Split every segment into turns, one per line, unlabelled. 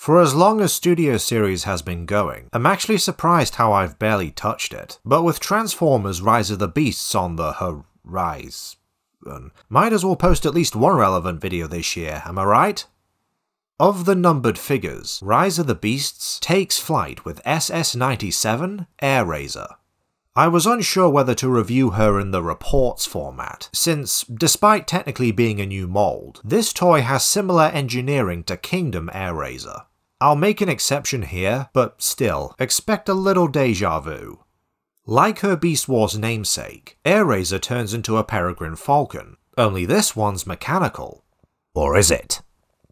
For as long as Studio Series has been going, I'm actually surprised how I've barely touched it, but with Transformers Rise of the Beasts on the horizon, might as well post at least one relevant video this year, am I right? Of the numbered figures, Rise of the Beasts takes flight with SS-97 Airazor. I was unsure whether to review her in the reports format, since, despite technically being a new mold, this toy has similar engineering to Kingdom Airazor. I'll make an exception here, but still, expect a little deja vu. Like her Beast Wars namesake, Airazor turns into a peregrine falcon, only this one's mechanical. Or is it?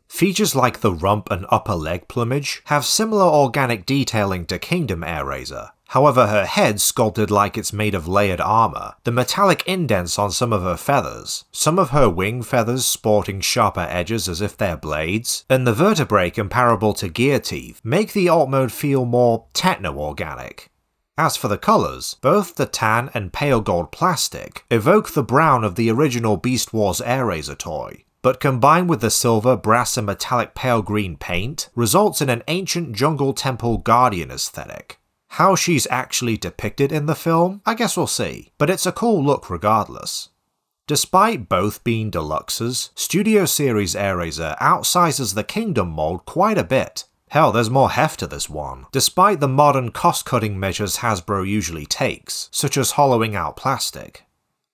Features like the rump and upper leg plumage have similar organic detailing to Kingdom Airazor. However, her head's sculpted like it's made of layered armor, the metallic indents on some of her feathers, some of her wing feathers sporting sharper edges as if they're blades, and the vertebrae comparable to gear teeth make the alt mode feel more techno-organic. As for the colours, both the tan and pale gold plastic evoke the brown of the original Beast Wars Airazor toy, but combined with the silver, brass and metallic pale green paint, results in an ancient jungle temple guardian aesthetic. How she's actually depicted in the film, I guess we'll see, but it's a cool look regardless. Despite both being deluxes, Studio Series Airazor outsizes the Kingdom mold quite a bit. Hell, there's more heft to this one, despite the modern cost-cutting measures Hasbro usually takes, such as hollowing out plastic.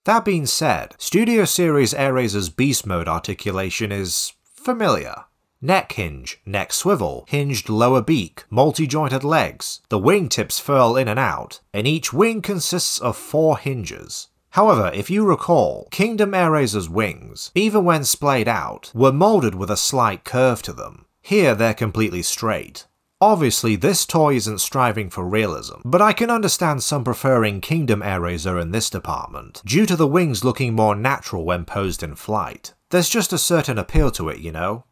That being said, Studio Series Airazor's Beast Mode articulation is familiar. Neck hinge, neck swivel, hinged lower beak, multi-jointed legs, the wingtips furl in and out, and each wing consists of 4 hinges. However, if you recall, Kingdom Airazor's wings, even when splayed out, were molded with a slight curve to them. Here they're completely straight. Obviously, this toy isn't striving for realism, but I can understand some preferring Kingdom Airazor in this department, due to the wings looking more natural when posed in flight. There's just a certain appeal to it, you know?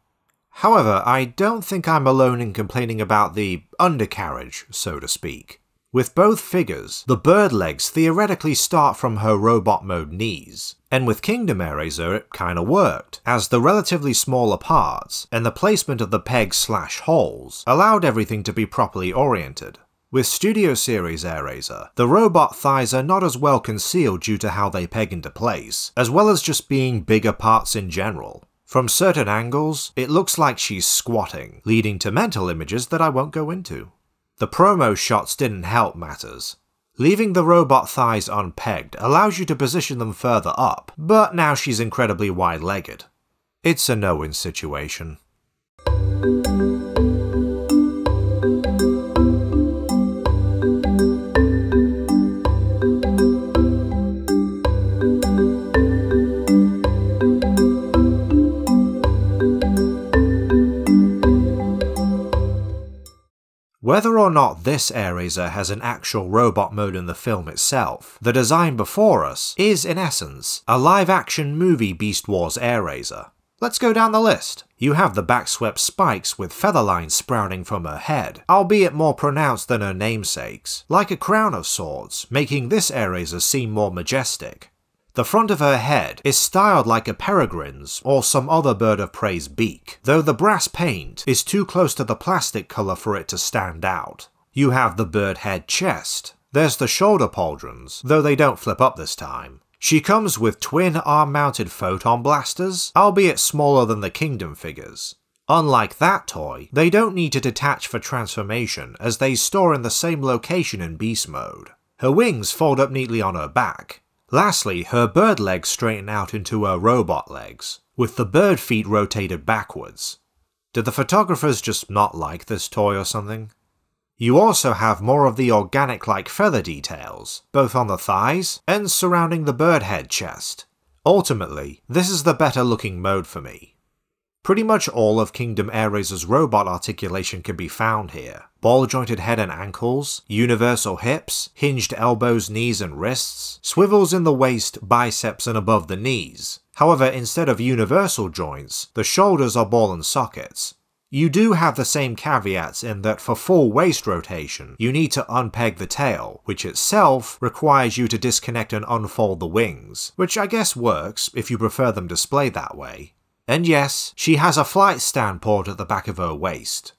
However, I don't think I'm alone in complaining about the undercarriage, so to speak. With both figures, the bird legs theoretically start from her robot mode knees, and with Kingdom Airazor it kinda worked, as the relatively smaller parts and the placement of the pegs/holes allowed everything to be properly oriented. With Studio Series Airazor, the robot thighs are not as well concealed due to how they peg into place, as well as just being bigger parts in general. From certain angles, it looks like she's squatting, leading to mental images that I won't go into. The promo shots didn't help matters. Leaving the robot thighs unpegged allows you to position them further up, but now she's incredibly wide-legged. It's a no-win situation. Whether or not this Airazor has an actual robot mode in the film itself, the design before us is, in essence, a live-action movie Beast Wars Airazor. Let's go down the list. You have the backswept spikes with feather lines sprouting from her head, albeit more pronounced than her namesakes, like a crown of sorts, making this Airazor seem more majestic. The front of her head is styled like a peregrine's or some other bird of prey's beak, though the brass paint is too close to the plastic colour for it to stand out. You have the bird head chest. There's the shoulder pauldrons, though they don't flip up this time. She comes with twin arm-mounted photon blasters, albeit smaller than the Kingdom figures. Unlike that toy, they don't need to detach for transformation as they store in the same location in Beast Mode. Her wings fold up neatly on her back. Lastly, her bird legs straighten out into her robot legs, with the bird feet rotated backwards. Did the photographers just not like this toy or something? You also have more of the organic-like feather details, both on the thighs and surrounding the bird head chest. Ultimately, this is the better looking mode for me. Pretty much all of Kingdom Airazor's robot articulation can be found here. Ball-jointed head and ankles, universal hips, hinged elbows, knees and wrists, swivels in the waist, biceps and above the knees. However, instead of universal joints, the shoulders are ball and sockets. You do have the same caveats in that for full waist rotation, you need to unpeg the tail, which itself requires you to disconnect and unfold the wings, which I guess works if you prefer them displayed that way. And yes, she has a flight stand port at the back of her waist.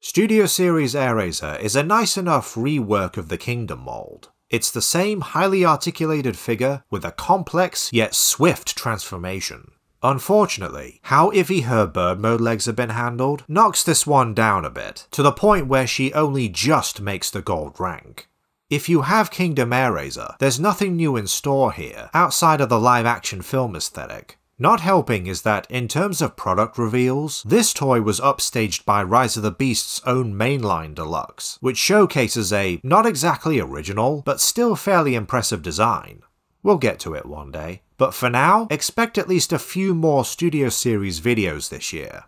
Studio Series Airazor is a nice enough rework of the Kingdom mold. It's the same highly articulated figure with a complex yet swift transformation. Unfortunately, how iffy her bird mode legs have been handled knocks this one down a bit, to the point where she only just makes the gold rank. If you have Kingdom Airazor, there's nothing new in store here, outside of the live-action film aesthetic. Not helping is that, in terms of product reveals, this toy was upstaged by Rise of the Beast's own mainline deluxe, which showcases a not exactly original, but still fairly impressive design. We'll get to it one day, but for now, expect at least a few more Studio Series videos this year.